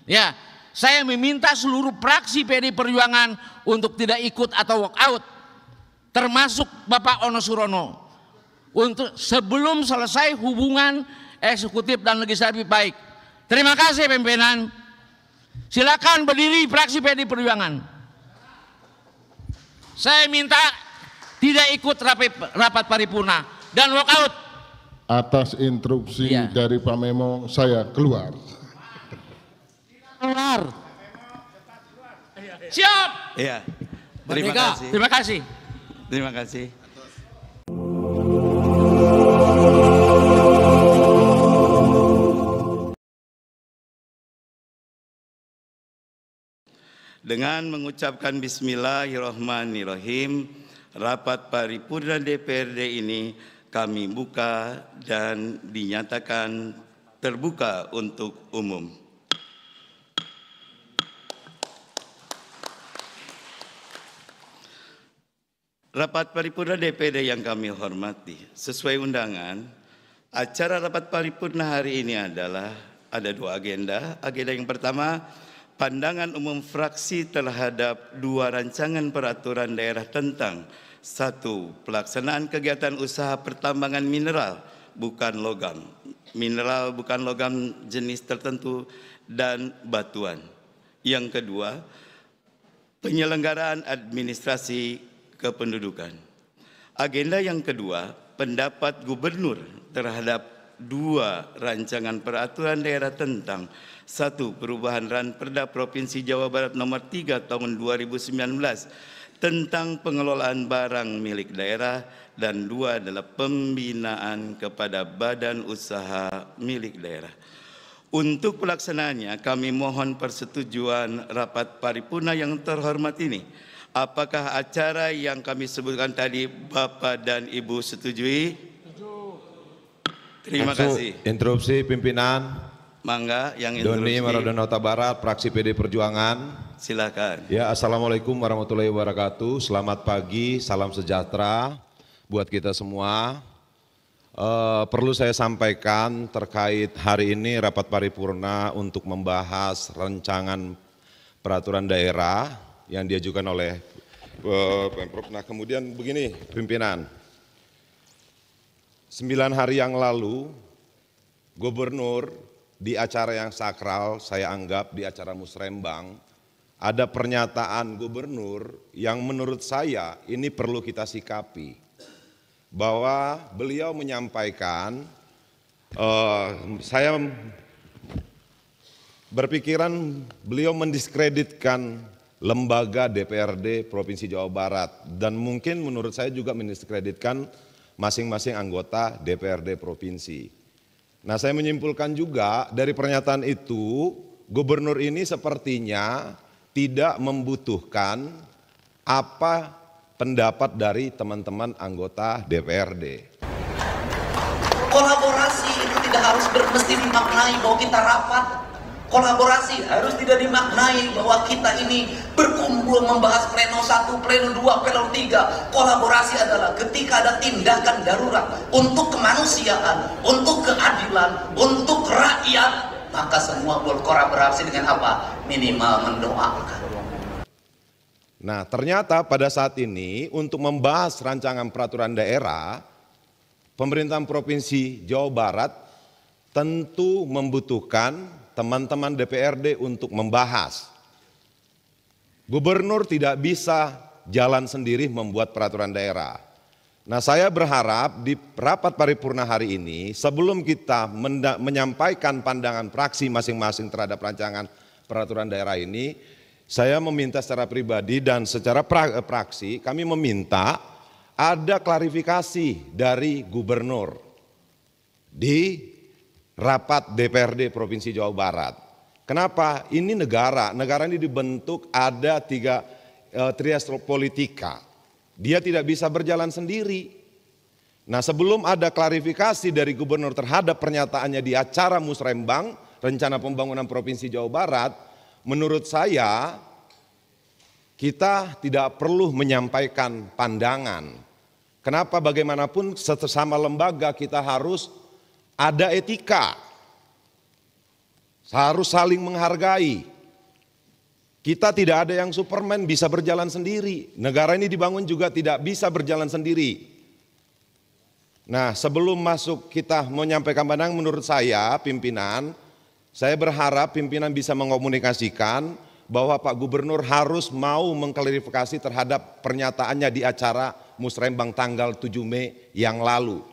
Ya, saya meminta seluruh fraksi PDI Perjuangan untuk tidak ikut atau walk out, termasuk Bapak Ono Surono, untuk sebelum selesai hubungan eksekutif dan legislatif baik. Terima kasih pimpinan. Silakan berdiri fraksi PDI Perjuangan. Saya minta tidak ikut rapat paripurna dan walk out. Atas instruksi dari Pak Memo, saya keluar. Keluar. Siap. Iya. Terima kasih. Terima kasih. Terima kasih. Dengan mengucapkan Bismillahirrahmanirrahim, rapat paripurna DPRD ini kami buka dan dinyatakan terbuka untuk umum. Rapat paripurna DPRD yang kami hormati, sesuai undangan, acara rapat paripurna hari ini adalah ada dua agenda. Agenda yang pertama, pandangan umum fraksi terhadap dua rancangan peraturan daerah tentang: satu, pelaksanaan kegiatan usaha pertambangan mineral bukan logam, mineral bukan logam jenis tertentu dan batuan. Yang kedua, penyelenggaraan administrasi kependudukan. Agenda yang kedua, pendapat gubernur terhadap dua rancangan peraturan daerah tentang: satu, perubahan Ranperda Provinsi Jawa Barat nomor 3 tahun 2019 tentang pengelolaan barang milik daerah, dan dua adalah pembinaan kepada badan usaha milik daerah. Untuk pelaksanaannya kami mohon persetujuan rapat paripurna yang terhormat ini. Apakah acara yang kami sebutkan tadi Bapak dan Ibu setujui? Terima kasih. Interupsi pimpinan. Mangga yang interupsi. Doni Maradona Barat, fraksi PD Perjuangan. Silakan. Ya, assalamualaikum warahmatullahi wabarakatuh. Selamat pagi, salam sejahtera buat kita semua. Perlu saya sampaikan terkait hari ini rapat paripurna untuk membahas rancangan peraturan daerah yang diajukan oleh Pemprov. Nah, kemudian begini pimpinan, 9 hari yang lalu gubernur di acara yang sakral, saya anggap di acara musrembang, ada pernyataan gubernur yang menurut saya ini perlu kita sikapi, bahwa beliau menyampaikan, saya berpikiran beliau mendiskreditkan lembaga DPRD Provinsi Jawa Barat, dan mungkin menurut saya juga mendiskreditkan masing-masing anggota DPRD Provinsi. Nah, saya menyimpulkan juga dari pernyataan itu, gubernur ini sepertinya tidak membutuhkan apa pendapat dari teman-teman anggota DPRD. Kolaborasi itu tidak harus mesti dimaknai bahwa kita rapat. Kolaborasi harus tidak dimaknai bahwa kita ini berkumpul membahas pleno 1, pleno 2, pleno 3. Kolaborasi adalah ketika ada tindakan darurat untuk kemanusiaan, untuk keadilan, untuk rakyat, maka semua berkolaborasi dengan apa? Minimal mendoakan. Nah, ternyata pada saat ini untuk membahas rancangan peraturan daerah, pemerintahan Provinsi Jawa Barat tentu membutuhkan teman-teman DPRD untuk membahas. Gubernur tidak bisa jalan sendiri membuat peraturan daerah. Nah, saya berharap di rapat paripurna hari ini, sebelum kita menyampaikan pandangan fraksi masing-masing terhadap rancangan peraturan daerah ini, saya meminta secara pribadi dan secara fraksi, kami meminta ada klarifikasi dari gubernur di rapat DPRD Provinsi Jawa Barat. Kenapa? Ini negara ini dibentuk ada 3 trias politika. Dia tidak bisa berjalan sendiri. Nah, sebelum ada klarifikasi dari gubernur terhadap pernyataannya di acara musrembang rencana pembangunan Provinsi Jawa Barat, menurut saya kita tidak perlu menyampaikan pandangan. Kenapa? Bagaimanapun sesama lembaga kita harus ada etika. harus saling menghargai. Kita tidak ada yang Superman bisa berjalan sendiri. Negara ini dibangun juga tidak bisa berjalan sendiri. Nah, sebelum masuk kita menyampaikan pandangan, menurut saya pimpinan, saya berharap pimpinan bisa mengomunikasikan bahwa Pak Gubernur harus mau mengklarifikasi terhadap pernyataannya di acara Musrembang tanggal 7 Mei yang lalu.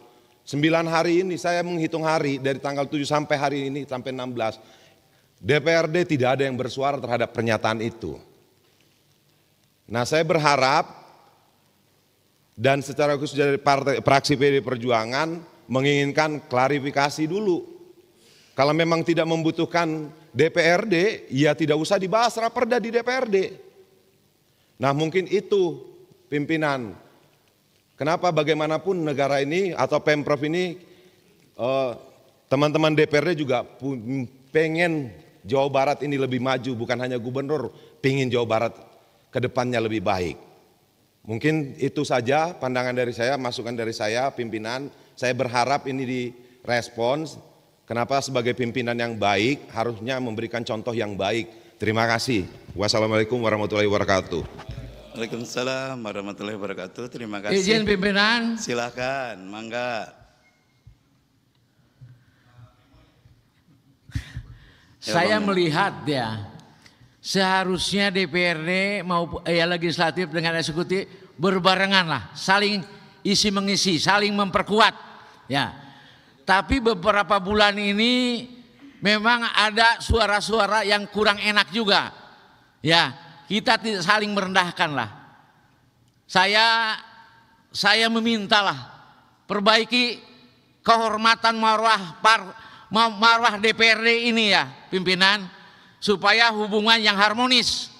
9 hari ini saya menghitung hari dari tanggal 7 sampai hari ini sampai 16. DPRD tidak ada yang bersuara terhadap pernyataan itu. Nah, saya berharap dan secara khusus dari fraksi PD Perjuangan menginginkan klarifikasi dulu. Kalau memang tidak membutuhkan DPRD, ya tidak usah dibahas raperda di DPRD. Nah, mungkin itu pimpinan. Kenapa bagaimanapun negara ini atau Pemprov ini, teman-teman DPRD juga pengen Jawa Barat ini lebih maju, bukan hanya gubernur, pengen Jawa Barat ke depannya lebih baik. Mungkin itu saja pandangan dari saya, masukan dari saya, pimpinan. Saya berharap ini direspons. Kenapa sebagai pimpinan yang baik harusnya memberikan contoh yang baik. Terima kasih. Wassalamualaikum warahmatullahi wabarakatuh. Waalaikumsalam warahmatullahi wabarakatuh. Terima kasih. Izin pimpinan. Silakan, mangga. Saya melihat ya, seharusnya DPRD maupun legislatif dengan eksekutif berbarengan lah, saling isi mengisi, saling memperkuat ya. Tapi beberapa bulan ini memang ada suara-suara yang kurang enak juga ya. Kita tidak saling merendahkan lah. Saya memintalah perbaiki kehormatan marwah DPRD ini ya pimpinan, supaya hubungan yang harmonis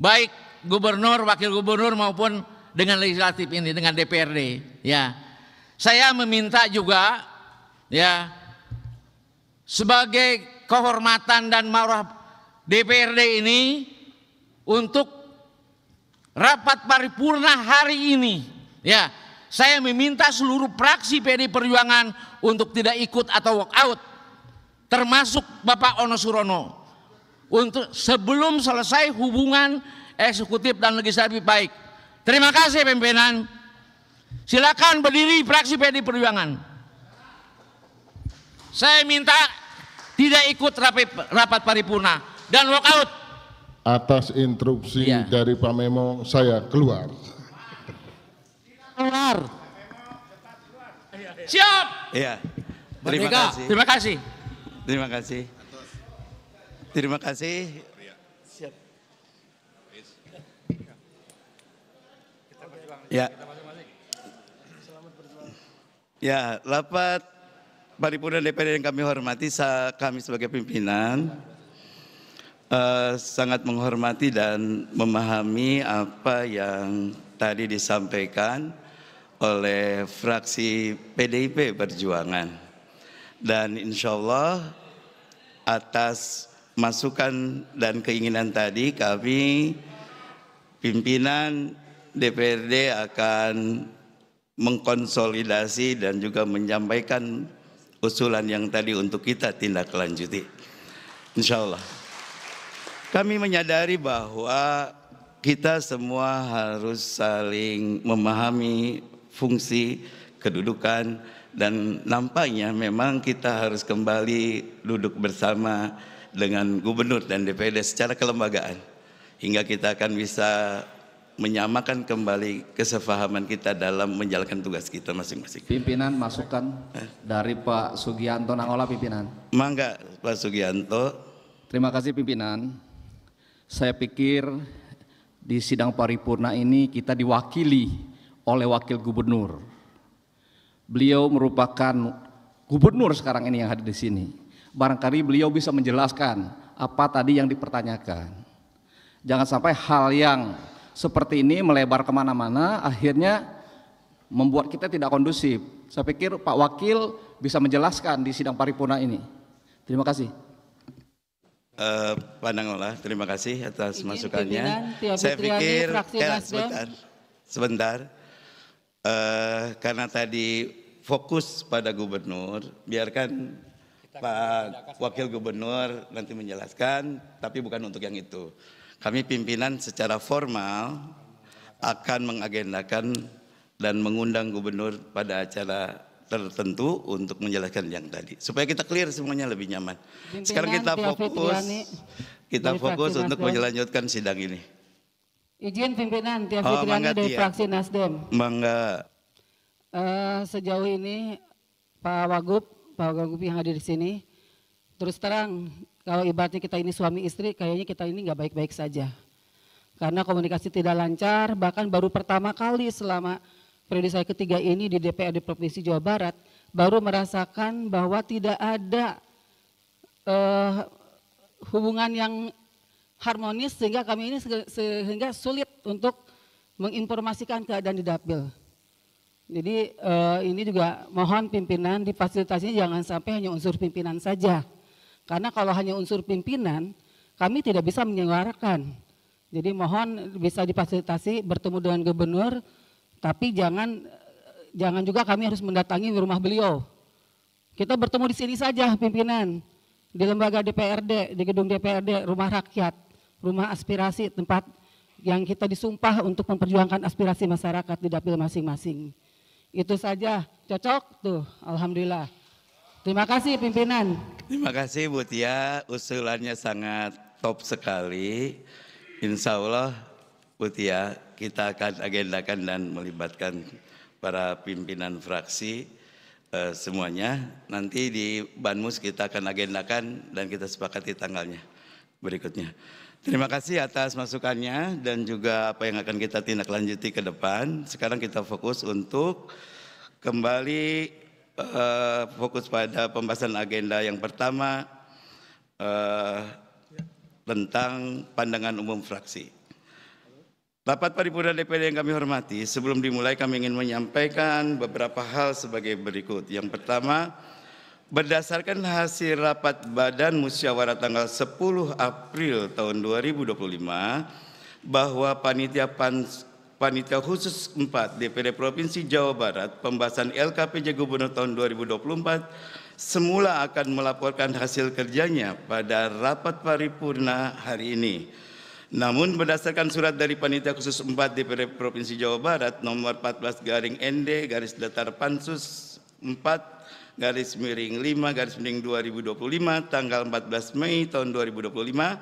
baik gubernur, wakil gubernur maupun dengan legislatif ini, dengan DPRD ya. Saya meminta juga ya, sebagai kehormatan dan marwah DPRD ini, untuk rapat paripurna hari ini ya, saya meminta seluruh fraksi PD Perjuangan untuk tidak ikut atau walk out, termasuk Bapak Ono Surono, untuk sebelum selesai hubungan eksekutif dan legislatif baik. Terima kasih pimpinan. Silakan berdiri fraksi PD Perjuangan. Saya minta tidak ikut rapat paripurna dan walk out. Atas instruksi dari Pak Memo, saya keluar. Keluar. Siap. Iya. Terima kasih. Terima kasih. Terima kasih. Terima kasih. Siap. Ya. Ya, rapat paripurna DPRD yang kami hormati, kami sebagai pimpinan sangat menghormati dan memahami apa yang tadi disampaikan oleh fraksi PDIP Perjuangan, dan insya Allah atas masukan dan keinginan tadi kami pimpinan DPRD akan mengkonsolidasi dan juga menyampaikan usulan yang tadi untuk kita tindak lanjuti. Insya Allah. Kami menyadari bahwa kita semua harus saling memahami fungsi, kedudukan, dan nampaknya memang kita harus kembali duduk bersama dengan gubernur dan DPRD secara kelembagaan, hingga kita akan bisa menyamakan kembali kesepahaman kita dalam menjalankan tugas kita masing-masing. Pimpinan, masukan dari Pak Sugianto Nangola, pimpinan. Mangga Pak Sugianto. Terima kasih pimpinan. Saya pikir di sidang paripurna ini kita diwakili oleh wakil gubernur. Beliau merupakan gubernur sekarang ini yang hadir di sini. Barangkali beliau bisa menjelaskan apa tadi yang dipertanyakan. Jangan sampai hal yang seperti ini melebar kemana-mana, akhirnya membuat kita tidak kondusif. Saya pikir Pak Wakil bisa menjelaskan di sidang paripurna ini. Terima kasih. Pak Nangola, terima kasih atas masukannya. Saya pikir sebentar. Karena tadi fokus pada gubernur, biarkan Pak Wakil Gubernur nanti menjelaskan, tapi bukan untuk yang itu. Kami pimpinan secara formal akan mengagendakan dan mengundang gubernur pada acara tertentu untuk menjelaskan yang tadi. Supaya kita clear semuanya lebih nyaman. Sekarang kita fokus untuk melanjutkan sidang ini. Izin pimpinan Tia Fitriani dari fraksi Nasdem. Mangga. Sejauh ini Pak Wagub yang hadir di sini, terus terang kalau ibaratnya kita ini suami istri, kayaknya kita ini nggak baik-baik saja. Karena komunikasi tidak lancar, bahkan baru pertama kali selama periode saya ketiga ini di DPRD Provinsi Jawa Barat, baru merasakan bahwa tidak ada hubungan yang harmonis sehingga kami ini sehingga sulit untuk menginformasikan keadaan di Dapil. Jadi ini juga mohon pimpinan difasilitasinya jangan sampai hanya unsur pimpinan saja. Karena kalau hanya unsur pimpinan, kami tidak bisa menyuarakan. Jadi mohon bisa difasilitasi bertemu dengan gubernur, tapi jangan juga kami harus mendatangi rumah beliau. Kita bertemu di sini saja pimpinan, di lembaga DPRD, di gedung DPRD, rumah rakyat, rumah aspirasi, tempat yang kita disumpah untuk memperjuangkan aspirasi masyarakat di Dapil masing-masing. Itu saja, cocok tuh, alhamdulillah. Terima kasih pimpinan. Terima kasih Bu Tia, usulannya sangat top sekali. Insya Allah Bu Tia, kita akan agendakan dan melibatkan para pimpinan fraksi semuanya. Nanti di Banmus kita akan agendakan dan kita sepakati tanggalnya berikutnya. Terima kasih atas masukannya dan juga apa yang akan kita tindak lanjuti ke depan. Sekarang kita fokus untuk kembali fokus pada pembahasan agenda yang pertama tentang pandangan umum fraksi. Rapat paripurna DPD yang kami hormati, sebelum dimulai kami ingin menyampaikan beberapa hal sebagai berikut. Yang pertama, berdasarkan hasil rapat Badan Musyawarah tanggal 10 April tahun 2025 bahwa Panitia Khusus 4 DPD Provinsi Jawa Barat pembahasan LKPJ Gubernur tahun 2024 semula akan melaporkan hasil kerjanya pada rapat paripurna hari ini. Namun berdasarkan surat dari Panitia Khusus 4 DPD Provinsi Jawa Barat nomor 14/ND/Pansus 4/5/2025 tanggal 14 Mei tahun 2025,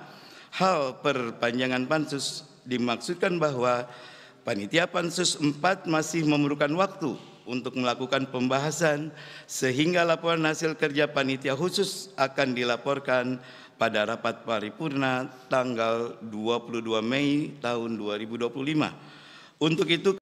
hal perpanjangan Pansus dimaksudkan bahwa Panitia Pansus 4 masih memerlukan waktu untuk melakukan pembahasan sehingga laporan hasil kerja Panitia Khusus akan dilaporkan pada rapat paripurna tanggal 22 Mei tahun 2025. Untuk itu